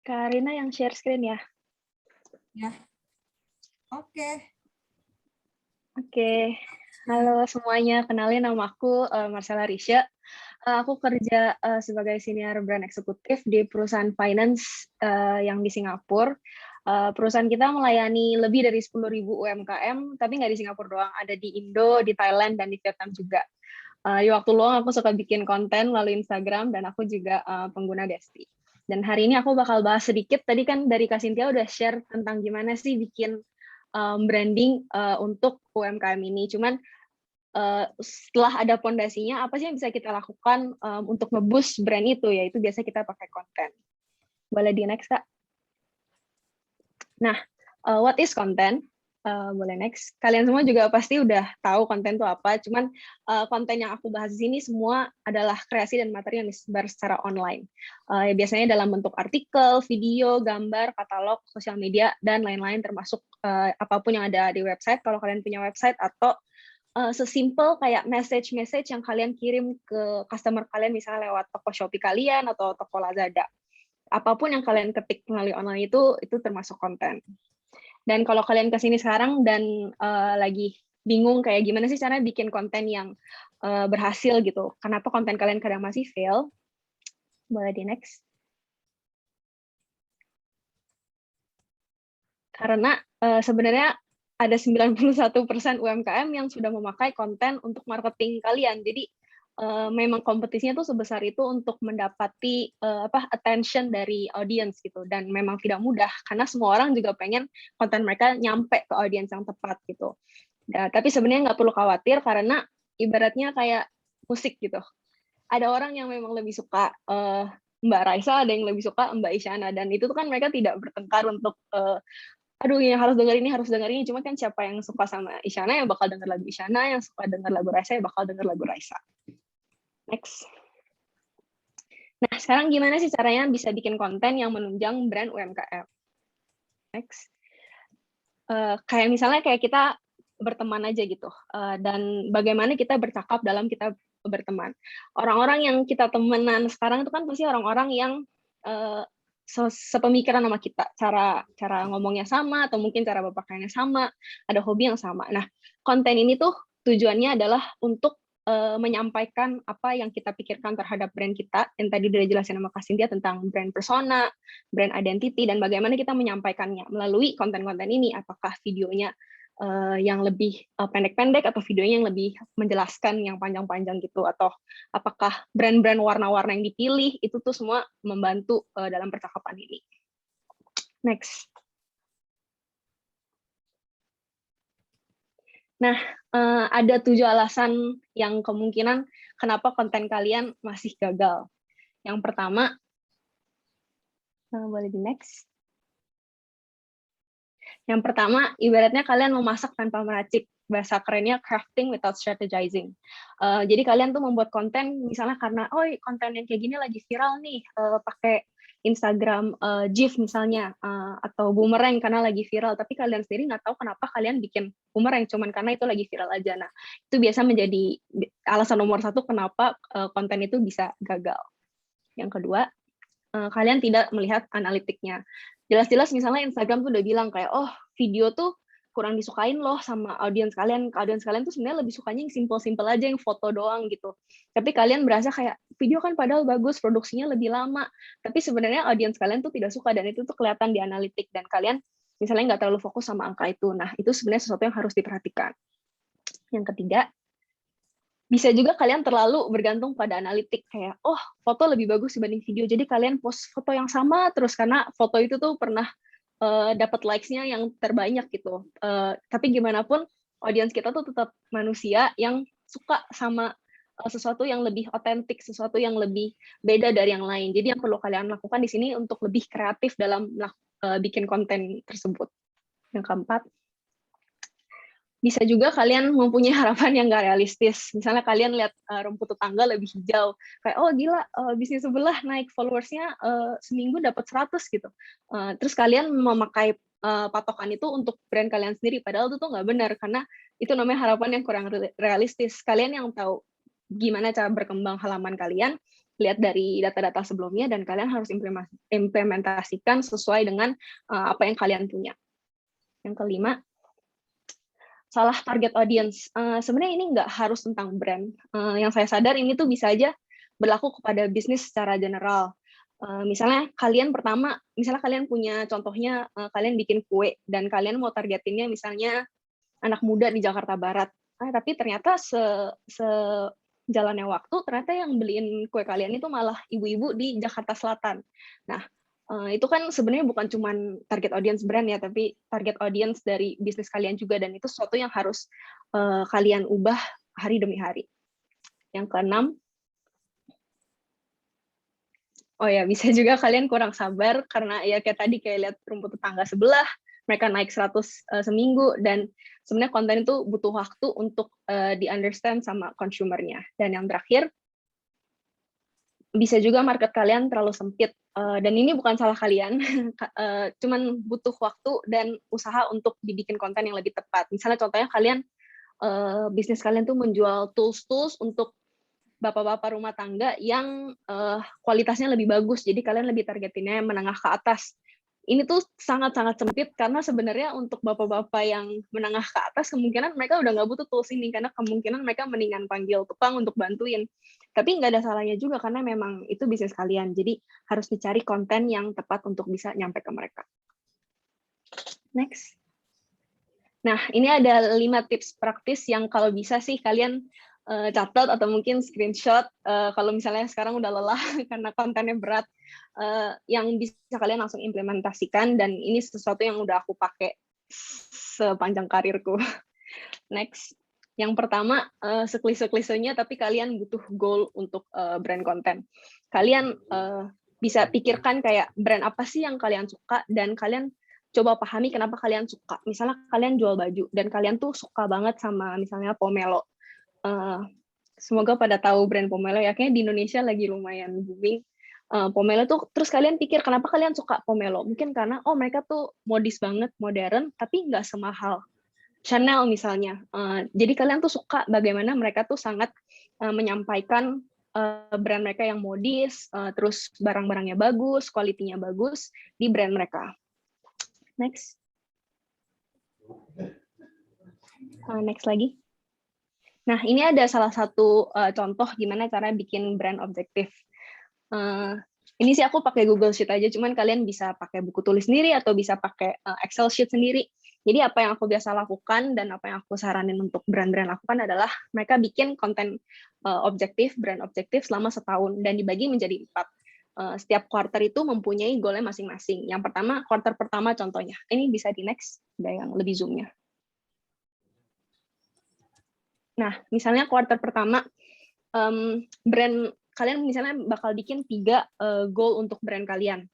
Kak Rina yang share screen ya. Ya, oke. Oke. Halo semuanya, kenalin nama aku Marcella Risha. Aku kerja sebagai senior brand eksekutif di perusahaan finance yang di Singapura. Perusahaan kita melayani lebih dari 10.000 UMKM, tapi nggak di Singapura doang, ada di Indo, di Thailand, dan di Vietnam juga. Di waktu luang aku suka bikin konten melalui Instagram, dan aku juga pengguna Desti. Dan hari ini aku bakal bahas sedikit, tadi kan dari Kak Cynthia udah share tentang gimana sih bikin branding untuk UMKM ini. Cuman setelah ada pondasinya, apa sih yang bisa kita lakukan untuk nge-boost brand itu, yaitu biasa kita pakai konten. Boleh di next, Kak? Nah, what is content? Boleh next. Kalian semua juga pasti udah tahu konten itu apa, cuman konten yang aku bahas di sini semua adalah kreasi dan materi yang disebar secara online. Biasanya dalam bentuk artikel, video, gambar, katalog, sosial media, dan lain-lain termasuk apapun yang ada di website, kalau kalian punya website, atau sesimpel kayak message-message yang kalian kirim ke customer kalian, misalnya lewat toko Shopee kalian atau toko Lazada. Apapun yang kalian ketik melalui online itu termasuk konten. Dan kalau kalian kesini sekarang dan lagi bingung kayak gimana sih cara bikin konten yang berhasil gitu, kenapa konten kalian kadang masih fail, boleh di next. Karena sebenarnya ada 91% UMKM yang sudah memakai konten untuk marketing kalian. Jadi memang kompetisinya tuh sebesar itu untuk mendapati attention dari audience gitu, dan memang tidak mudah karena semua orang juga pengen konten mereka nyampe ke audience yang tepat gitu. Nah, tapi sebenarnya nggak perlu khawatir karena ibaratnya kayak musik gitu. Ada orang yang memang lebih suka Mbak Raisa, ada yang lebih suka Mbak Isyana, dan itu tuh kan mereka tidak bertengkar untuk aduh ini harus denger ini, harus denger ini. Cuma kan siapa yang suka sama Isyana ya bakal denger lagu Isyana, yang suka denger lagu Raisa ya bakal denger lagu Raisa. Next. Nah, sekarang gimana sih caranya bisa bikin konten yang menunjang brand UMKM? Next. Kayak misalnya kayak kita berteman aja gitu, dan bagaimana kita bercakap dalam kita berteman. Orang-orang yang kita temenan sekarang itu kan pasti orang-orang yang sepemikiran sama kita, cara ngomongnya sama, atau mungkin cara berpakaiannya sama, ada hobi yang sama. Nah, konten ini tuh tujuannya adalah untuk menyampaikan apa yang kita pikirkan terhadap brand kita, yang tadi udah dijelasin sama Kak Cynthia tentang brand persona, brand identity, dan bagaimana kita menyampaikannya melalui konten-konten ini, apakah videonya yang lebih pendek-pendek atau videonya yang lebih menjelaskan yang panjang-panjang gitu, atau apakah brand-brand warna-warna yang dipilih, itu tuh semua membantu dalam percakapan ini. Next. Nah, ada 7 alasan yang kemungkinan kenapa konten kalian masih gagal. Yang pertama, boleh di next. Yang pertama, ibaratnya kalian memasak tanpa meracik. Bahasa kerennya crafting without strategizing. Jadi kalian tuh membuat konten misalnya karena, oh konten yang kayak gini lagi viral nih, pakai Instagram GIF misalnya, atau boomerang karena lagi viral, tapi kalian sendiri nggak tahu kenapa kalian bikin boomerang, cuman karena itu lagi viral aja. Nah, itu biasa menjadi alasan nomor 1 kenapa konten itu bisa gagal. Yang kedua, kalian tidak melihat analitiknya. Jelas-jelas misalnya Instagram tuh udah bilang kayak, oh video tuh kurang disukain loh sama audiens kalian. Audiens kalian tuh sebenarnya lebih sukanya yang simple-simple aja, yang foto doang gitu. Tapi kalian berasa kayak, video kan padahal bagus, produksinya lebih lama. Tapi sebenarnya audiens kalian tuh tidak suka, dan itu tuh kelihatan di analitik. Dan kalian misalnya nggak terlalu fokus sama angka itu. Nah, itu sebenarnya sesuatu yang harus diperhatikan. Yang ketiga, bisa juga kalian terlalu bergantung pada analitik, kayak oh foto lebih bagus dibanding video, jadi kalian post foto yang sama terus karena foto itu tuh pernah dapat likes-nya yang terbanyak gitu. Tapi gimana pun audiens kita tuh tetap manusia yang suka sama sesuatu yang lebih otentik, sesuatu yang lebih beda dari yang lain. Jadi yang perlu kalian lakukan di sini untuk lebih kreatif dalam bikin konten tersebut. Yang keempat, bisa juga kalian mempunyai harapan yang nggak realistis. Misalnya kalian lihat rumput tetangga lebih hijau, kayak oh gila, bisnis sebelah naik followersnya seminggu dapat 100 gitu. Terus kalian memakai patokan itu untuk brand kalian sendiri, padahal itu tuh nggak benar, karena itu namanya harapan yang kurang realistis. Kalian yang tahu gimana cara berkembang halaman kalian, lihat dari data-data sebelumnya dan kalian harus implementasikan sesuai dengan apa yang kalian punya. Yang kelima, salah target audience. Sebenarnya ini nggak harus tentang brand. Yang saya sadar ini tuh bisa aja berlaku kepada bisnis secara general. Misalnya misalnya kalian punya contohnya kalian bikin kue dan kalian mau targetinnya misalnya anak muda di Jakarta Barat. Tapi ternyata sejalannya waktu ternyata yang beliin kue kalian itu malah ibu-ibu di Jakarta Selatan. Nah, itu kan sebenarnya bukan cuma target audience brand ya, tapi target audience dari bisnis kalian juga, dan itu sesuatu yang harus kalian ubah hari demi hari. Yang keenam, oh ya, bisa juga kalian kurang sabar karena ya kayak tadi kayak lihat rumput tetangga sebelah, mereka naik 100 seminggu, dan sebenarnya konten itu butuh waktu untuk di-understand sama consumer-nya. Dan yang terakhir, bisa juga market kalian terlalu sempit, dan ini bukan salah kalian, cuman butuh waktu dan usaha untuk dibikin konten yang lebih tepat. Misalnya contohnya kalian, bisnis kalian tuh menjual tools-tools untuk bapak-bapak rumah tangga yang kualitasnya lebih bagus, jadi kalian lebih targetinnya menengah ke atas. Ini tuh sangat-sangat sempit karena sebenarnya untuk bapak-bapak yang menengah ke atas kemungkinan mereka udah nggak butuh tools ini karena kemungkinan mereka mendingan panggil tukang untuk bantuin. Tapi nggak ada salahnya juga karena memang itu bisnis kalian. Jadi harus dicari konten yang tepat untuk bisa nyampe ke mereka. Next. Nah, ini ada 5 tips praktis yang kalau bisa sih kalian catat atau mungkin screenshot kalau misalnya sekarang udah lelah karena kontennya berat, yang bisa kalian langsung implementasikan, dan ini sesuatu yang udah aku pakai sepanjang karirku. Next, yang pertama seklise-klisenya tapi kalian butuh goal untuk brand konten. Kalian bisa pikirkan kayak brand apa sih yang kalian suka dan kalian coba pahami kenapa kalian suka. Misalnya kalian jual baju dan kalian tuh suka banget sama misalnya Pomelo. Semoga pada tahu brand Pomelo ya, kayaknya di Indonesia lagi lumayan booming. Pomelo tuh, terus kalian pikir kenapa kalian suka Pomelo? Mungkin karena mereka tuh modis banget, modern, tapi nggak semahal Chanel misalnya. Jadi kalian tuh suka bagaimana mereka tuh sangat menyampaikan brand mereka yang modis, terus barang-barangnya bagus, kualitinya bagus di brand mereka. Next. Next lagi. Nah, ini ada salah satu contoh gimana cara bikin brand objektif. Ini sih aku pakai Google Sheet aja, cuman kalian bisa pakai buku tulis sendiri atau bisa pakai Excel sheet sendiri. Jadi apa yang aku biasa lakukan dan apa yang aku saranin untuk brand-brand lakukan adalah mereka bikin konten objektif, brand objektif selama setahun dan dibagi menjadi 4. Setiap quarter itu mempunyai goalnya masing-masing. Yang pertama, quarter pertama contohnya. Ini bisa di next, ada yang lebih zoom-nya. Nah, misalnya quarter pertama, brand kalian misalnya bakal bikin 3 goal untuk brand kalian.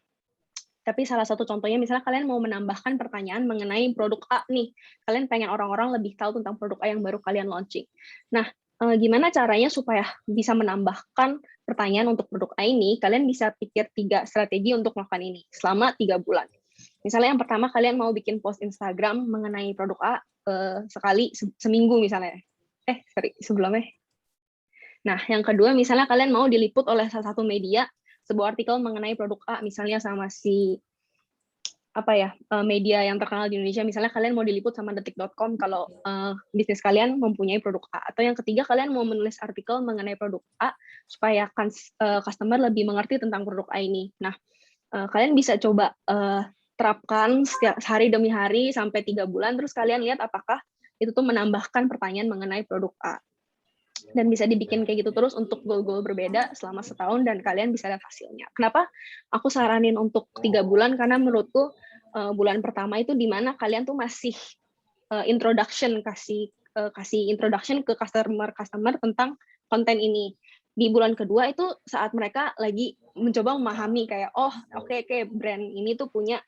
Tapi salah satu contohnya misalnya kalian mau menambahkan pertanyaan mengenai produk A nih. Kalian pengen orang-orang lebih tahu tentang produk A yang baru kalian launching. Nah, gimana caranya supaya bisa menambahkan pertanyaan untuk produk A ini? Kalian bisa pikir 3 strategi untuk melakukan ini selama 3 bulan. Misalnya yang pertama kalian mau bikin post Instagram mengenai produk A sekali seminggu misalnya. Sebelumnya. Nah, yang kedua, misalnya kalian mau diliput oleh salah satu media, sebuah artikel mengenai produk A, misalnya sama media yang terkenal di Indonesia, misalnya kalian mau diliput sama detik.com kalau bisnis kalian mempunyai produk A. Atau yang ketiga, kalian mau menulis artikel mengenai produk A, supaya customer lebih mengerti tentang produk A ini. Nah, kalian bisa coba terapkan setiap hari demi hari sampai 3 bulan, terus kalian lihat apakah itu tuh menambahkan pertanyaan mengenai produk A. Dan bisa dibikin kayak gitu terus untuk goal-goal berbeda selama setahun dan kalian bisa lihat hasilnya. Kenapa aku saranin untuk 3 bulan? Karena menurutku bulan pertama itu dimana kalian tuh masih kasih introduction ke customer tentang konten ini. Di bulan kedua itu saat mereka lagi mencoba memahami kayak oke, brand ini tuh punya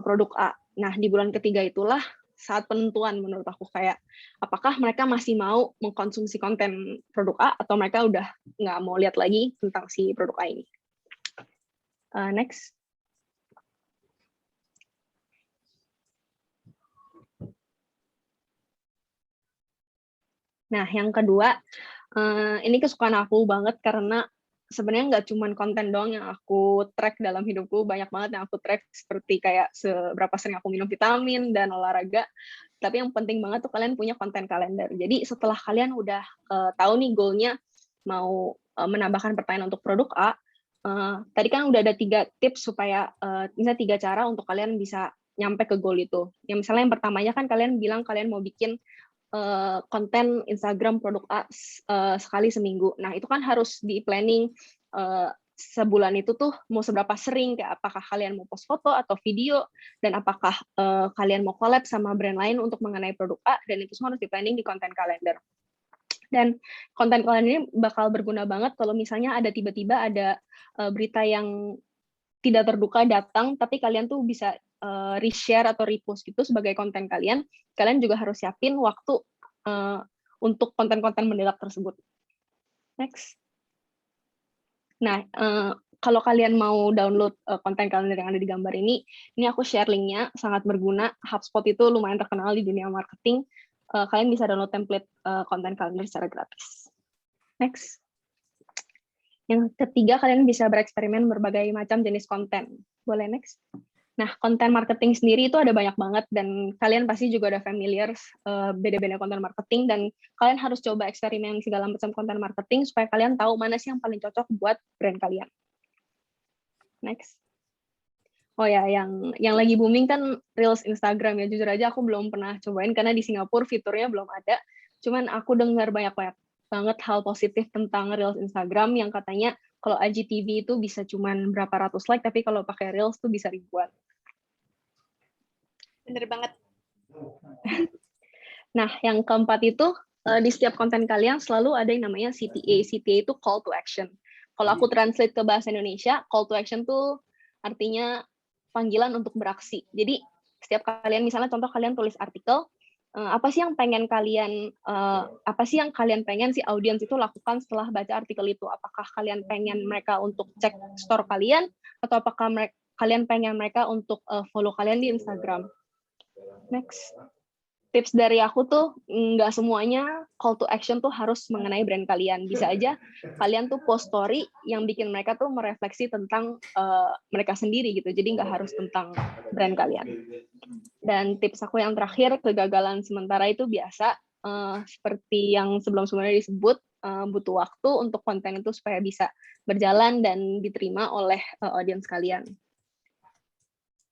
produk A. Nah, di bulan ketiga itulah saat penentuan menurut aku, kayak apakah mereka masih mau mengkonsumsi konten produk A atau mereka udah nggak mau lihat lagi tentang si produk A ini. Next. Nah, yang kedua, ini kesukaan aku banget karena sebenarnya nggak cuma konten doang yang aku track dalam hidupku, banyak banget yang aku track seperti kayak seberapa sering aku minum vitamin dan olahraga. Tapi yang penting banget tuh kalian punya konten kalender. Jadi setelah kalian udah tahu nih goalnya mau menambahkan pertanyaan untuk produk A, tadi kan udah ada 3 tips supaya misalnya 3 cara untuk kalian bisa nyampe ke goal itu. Yang misalnya yang pertamanya kan kalian bilang kalian mau bikin konten Instagram produk A sekali seminggu. Nah, itu kan harus di planning sebulan itu tuh mau seberapa sering, kayak apakah kalian mau post foto atau video, dan apakah kalian mau collab sama brand lain untuk mengenai produk A, dan itu semua harus di planning di konten kalender. Dan konten kalender ini bakal berguna banget kalau misalnya ada tiba-tiba ada berita yang tidak terduga datang, tapi kalian tuh bisa reshare atau repost gitu sebagai konten kalian. Kalian juga harus siapin waktu untuk konten-konten mendadak tersebut. Next. Nah, kalau kalian mau download konten kalender yang ada di gambar ini aku share linknya, sangat berguna. HubSpot itu lumayan terkenal di dunia marketing. Kalian bisa download template konten kalender secara gratis. Next. Yang ketiga, kalian bisa bereksperimen berbagai macam jenis konten. Boleh next? Nah, konten marketing sendiri itu ada banyak banget, dan kalian pasti juga udah familiar beda-beda konten marketing, dan kalian harus coba eksperimen segala macam konten marketing supaya kalian tahu mana sih yang paling cocok buat brand kalian. Next. Oh ya, yang lagi booming kan Reels Instagram ya. Jujur aja aku belum pernah cobain karena di Singapura fiturnya belum ada. Cuman aku dengar banyak banget hal positif tentang Reels Instagram yang katanya kalau IGTV itu bisa cuman berapa ratus like, tapi kalau pakai Reels tuh bisa ribuan. Bener banget. Nah, yang keempat itu di setiap konten kalian selalu ada yang namanya CTA. CTA itu call to action. Kalau aku translate ke bahasa Indonesia, call to action tuh artinya panggilan untuk beraksi. Jadi setiap kalian, misalnya contoh kalian tulis artikel, apa sih yang pengen pengen si audiens itu lakukan setelah baca artikel itu? Apakah kalian pengen mereka untuk cek store kalian, atau apakah kalian pengen mereka untuk follow kalian di Instagram? Next. Tips dari aku tuh nggak semuanya call to action tuh harus mengenai brand kalian. Bisa aja kalian tuh post story yang bikin mereka tuh merefleksi tentang mereka sendiri gitu. Jadi nggak harus tentang brand kalian. Dan tips aku yang terakhir, kegagalan sementara itu biasa. Seperti yang sebelum-sebelumnya disebut, butuh waktu untuk konten itu supaya bisa berjalan dan diterima oleh audiens kalian.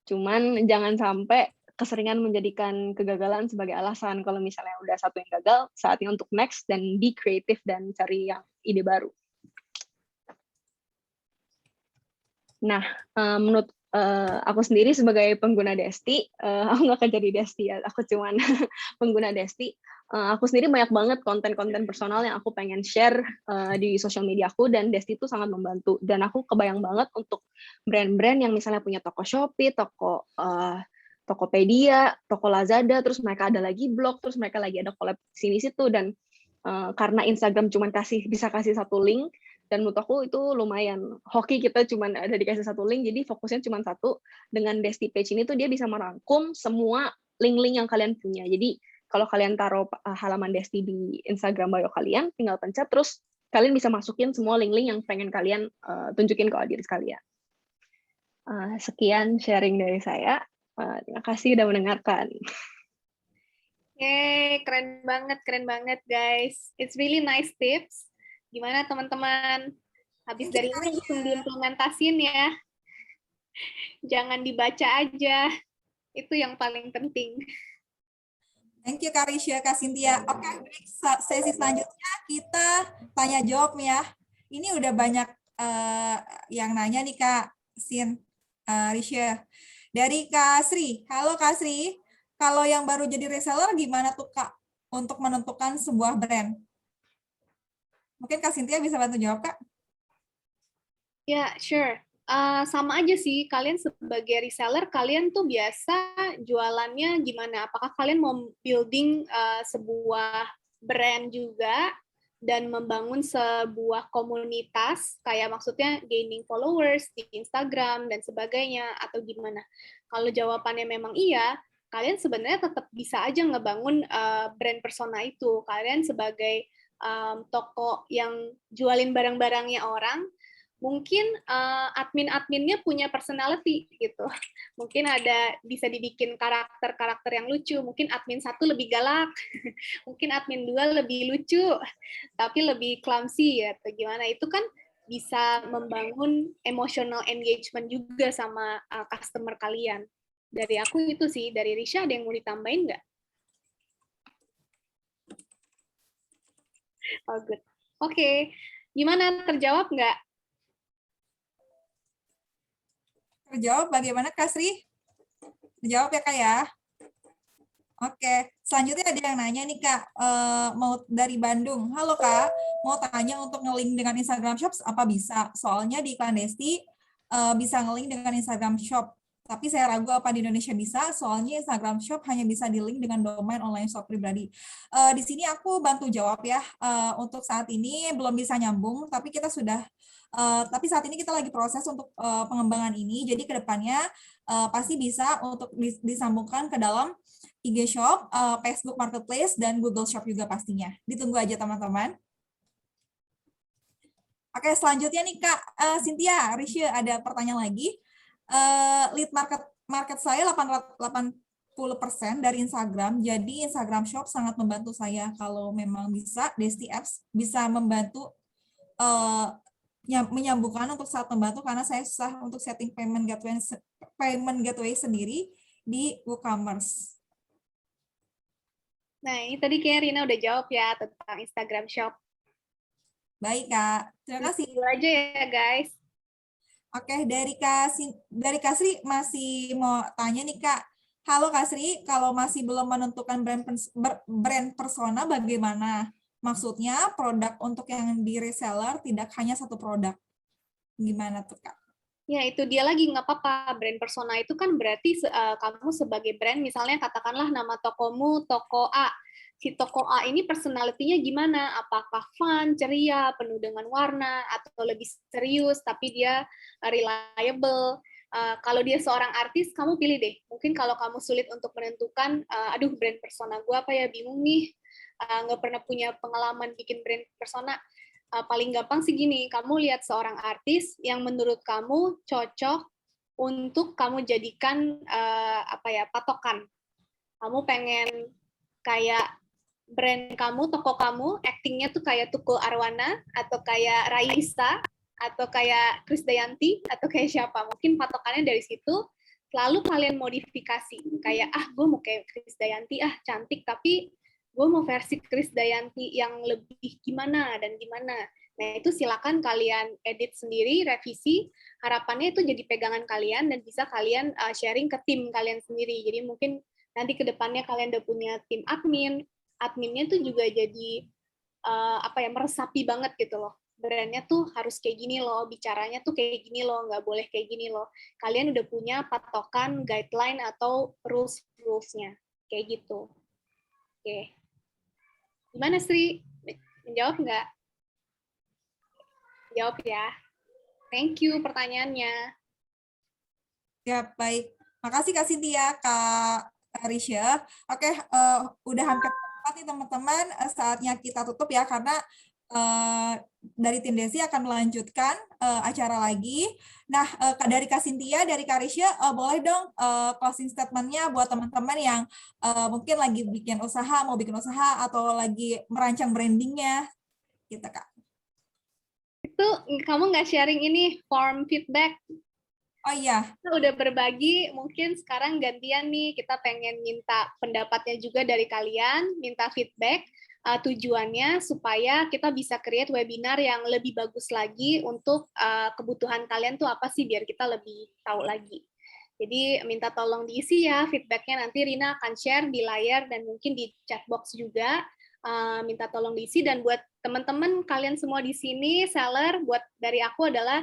Cuman jangan sampai keseringan menjadikan kegagalan sebagai alasan. Kalau misalnya udah satu yang gagal, saatnya untuk next dan be kreatif dan cari yang ide baru. Nah, menurut aku sendiri sebagai pengguna Desti, aku nggak akan jadi Desti ya, aku cuman pengguna Desti. Aku sendiri banyak banget konten-konten personal yang aku pengen share di sosial media aku, dan Desti itu sangat membantu. Dan aku kebayang banget untuk brand-brand yang misalnya punya toko Shopee, toko Tokopedia, toko Lazada, terus mereka ada lagi blog, terus mereka lagi ada collab sini-situ, dan karena Instagram cuma bisa kasih satu link, dan menurut aku itu lumayan hoki kita cuma ada dikasih satu link, jadi fokusnya cuma satu. Dengan Desti Page ini tuh dia bisa merangkum semua link-link yang kalian punya. Jadi kalau kalian taruh halaman Desti di Instagram bio kalian, tinggal pencet, terus kalian bisa masukin semua link-link yang pengen kalian tunjukin ke audiens kalian. Sekian sharing dari saya. Terima kasih sudah mendengarkan. Keren banget guys. It's really nice tips. Gimana teman-teman? Habis dari ini langsung diimplementasin ya. Jangan dibaca aja. Itu yang paling penting. Thank you Kak Risha, Kak Cynthia. Oke, sesi selanjutnya kita tanya jawab ya. Ini udah banyak yang nanya nih Kak Risha. Dari Kak Sri. Halo Kak Sri. Kalau yang baru jadi reseller gimana tuh Kak untuk menentukan sebuah brand? Mungkin Kak Cynthia bisa bantu jawab Kak? Ya, sure. Sama aja sih, kalian sebagai reseller, kalian tuh biasa jualannya gimana? Apakah kalian mau building sebuah brand juga dan membangun sebuah komunitas, kayak maksudnya gaining followers di Instagram dan sebagainya, atau gimana? Kalau jawabannya memang iya, kalian sebenarnya tetap bisa aja ngebangun brand persona itu. Kalian sebagai toko yang jualin barang-barangnya orang, mungkin admin-adminnya punya personality gitu. Mungkin bisa dibikin karakter-karakter yang lucu. Mungkin admin 1 lebih galak, mungkin admin 2 lebih lucu, tapi lebih clumsy ya, atau gimana. Itu kan bisa membangun emotional engagement juga sama customer kalian. Dari aku itu sih, dari Risha ada yang mau ditambahin nggak? Oh, good. Oke, gimana? Terjawab nggak? Terjawab bagaimana Kak Sri? Terjawab ya Kak ya? Oke, selanjutnya ada yang nanya nih Kak, mau dari Bandung. Halo Kak, mau tanya untuk nge-link dengan Instagram Shop apa bisa? Soalnya di iklan Desti bisa nge-link dengan Instagram Shop. Tapi saya ragu apa di Indonesia bisa, soalnya Instagram Shop hanya bisa di-link dengan domain online shop pribadi. Di sini aku bantu jawab ya. Untuk saat ini belum bisa nyambung, tapi tapi saat ini kita lagi proses untuk pengembangan ini. Jadi kedepannya pasti bisa untuk disambungkan ke dalam IG Shop, Facebook Marketplace, dan Google Shop juga pastinya. Ditunggu aja teman-teman. Oke, selanjutnya nih Kak Cynthia, Risha ada pertanyaan lagi. Lead market saya 80% dari Instagram, jadi Instagram Shop sangat membantu saya. Kalau memang bisa, Desti Apps bisa membantu menyambungkan untuk saat membantu, karena saya susah untuk setting payment gateway sendiri di WooCommerce. Nah, ini tadi kayak Rina udah jawab ya tentang Instagram Shop. Baik, Kak. Terima kasih. Itu aja ya, guys. Oke, dari Kak Sri masih mau tanya nih, Kak. Halo Kak Sri, kalau masih belum menentukan brand persona bagaimana? Maksudnya produk untuk yang di reseller tidak hanya satu produk. Gimana tuh, Kak? Ya, itu dia lagi, nggak apa-apa. Brand persona itu kan berarti kamu sebagai brand, misalnya katakanlah nama tokomu, toko A. Si toko A ini personality-nya gimana? Apakah fun, ceria, penuh dengan warna, atau lebih serius, tapi dia reliable. Kalau dia seorang artis, kamu pilih deh. Mungkin kalau kamu sulit untuk menentukan, aduh brand persona gue apa ya, bingung nih, nggak pernah punya pengalaman bikin brand persona, paling gampang sih gini, kamu lihat seorang artis yang menurut kamu cocok untuk kamu jadikan patokan. Kamu pengen kayak brand kamu, toko kamu, actingnya tuh kayak Tukul Arwana, atau kayak Raisa, atau kayak Krisdayanti, atau kayak siapa. Mungkin patokannya dari situ, lalu kalian modifikasi. Kayak, gue mau kayak Krisdayanti, cantik, tapi gue mau versi Krisdayanti yang lebih gimana dan gimana. Nah, itu silakan kalian edit sendiri, revisi. Harapannya itu jadi pegangan kalian dan bisa kalian sharing ke tim kalian sendiri. Jadi mungkin nanti ke depannya kalian udah punya tim adminnya tuh juga jadi meresapi banget gitu loh. Brandnya tuh harus kayak gini loh, bicaranya tuh kayak gini loh, nggak boleh kayak gini loh. Kalian udah punya patokan, guideline, atau rules-nya. Kayak gitu. Oke. Gimana, Sri? Menjawab nggak? Jawab ya. Thank you pertanyaannya. Ya, baik. Makasih Kak Cynthia, Kak Risha. Oke, udah hampir tepat nih teman-teman. Saatnya kita tutup ya, karena dari tim Desi akan melanjutkan acara lagi. Nah, dari Kak Cynthia, dari Kak Risha, boleh dong closing statement-nya buat teman-teman yang mungkin lagi mau bikin usaha, atau lagi merancang brandingnya, gitu Kak. Itu kamu nggak sharing ini form feedback? Oh iya. Kita udah berbagi, mungkin sekarang gantian nih, kita pengen minta pendapatnya juga dari kalian, minta feedback. Tujuannya supaya kita bisa create webinar yang lebih bagus lagi untuk kebutuhan kalian tuh apa sih, biar kita lebih tahu lagi. Jadi minta tolong diisi ya feedbacknya, nanti Rina akan share di layar dan mungkin di chat box juga. Minta tolong diisi, dan buat teman-teman kalian semua di sini, seller, buat dari aku adalah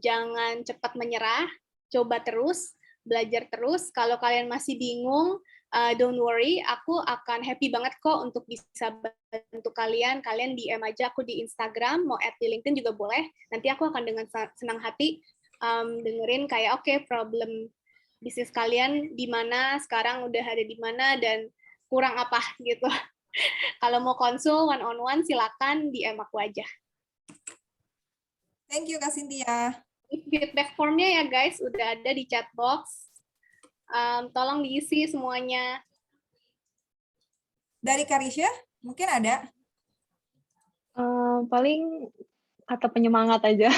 jangan cepat menyerah, coba terus, belajar terus. Kalau kalian masih bingung, don't worry, aku akan happy banget kok untuk bisa bantu kalian. Kalian DM aja aku di Instagram, mau add di LinkedIn juga boleh. Nanti aku akan dengan senang hati dengerin kayak oke, problem bisnis kalian di mana, sekarang udah ada di mana, dan kurang apa gitu. Kalau mau konsul one on one silakan DM aku aja. Thank you Kak Cynthia. Feedback formnya ya guys, udah ada di chat box. Tolong diisi semuanya. Dari Karisha, mungkin ada? Paling kata penyemangat aja.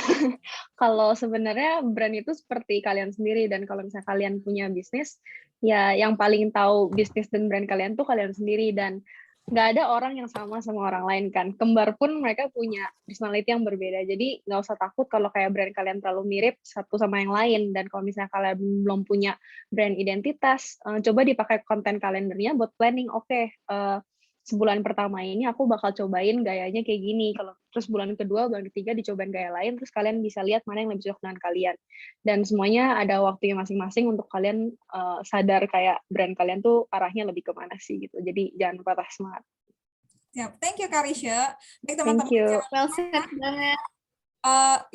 Kalau sebenarnya brand itu seperti kalian sendiri, dan kalau misalnya kalian punya bisnis, ya yang paling tahu bisnis dan brand kalian tuh kalian sendiri, dan nggak ada orang yang sama orang lain kan. Kembar pun mereka punya personality yang berbeda, jadi nggak usah takut kalau kayak brand kalian terlalu mirip satu sama yang lain. Dan kalau misalnya kalian belum punya brand identitas, coba dipakai konten kalendernya buat planning. Oke, sebulan pertama ini aku bakal cobain gayanya kayak gini. Kalau terus bulan kedua, bulan ketiga dicobain gaya lain, terus kalian bisa lihat mana yang lebih cocok dengan kalian. Dan semuanya ada waktunya masing-masing untuk kalian sadar kayak brand kalian tuh arahnya lebih kemana sih gitu. Jadi jangan patah semangat. Siap. Thank you Karisha. Baik Thank teman-teman. you. Well said banget.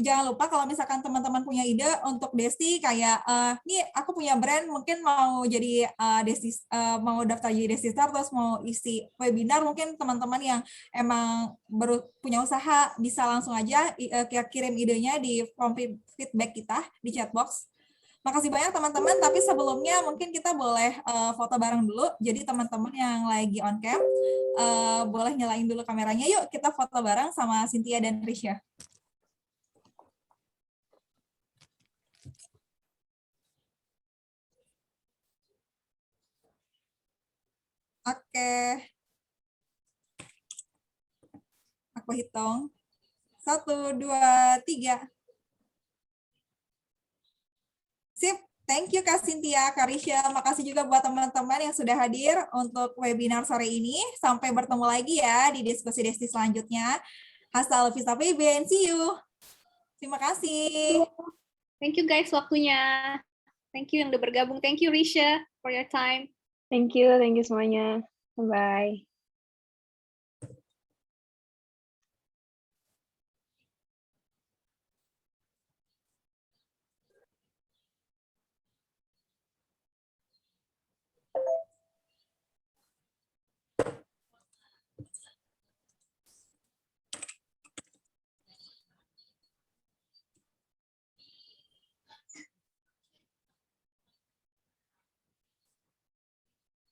Jangan lupa kalau misalkan teman-teman punya ide untuk Desti kayak nih aku punya brand mungkin mau jadi Desti mau daftar jadi Desti Star terus mau isi webinar, mungkin teman-teman yang emang baru punya usaha bisa langsung aja kirim idenya di form feedback kita di chat box. Makasih banyak teman-teman, tapi sebelumnya mungkin kita boleh foto bareng dulu. Jadi teman-teman yang lagi on cam boleh nyalain dulu kameranya. Yuk kita foto bareng sama Cynthia dan Risha. Oke. Aku hitung. 1, 2, 3. Sip. Thank you Kak Cynthia, Kak Risha. Makasih juga buat teman-teman yang sudah hadir untuk webinar sore ini. Sampai bertemu lagi ya di diskusi-diskusi selanjutnya. Hasta la vista baby and see you. Terima kasih. Thank you guys waktunya. Thank you yang udah bergabung. Thank you Risha for your time. Thank you semuanya. Bye.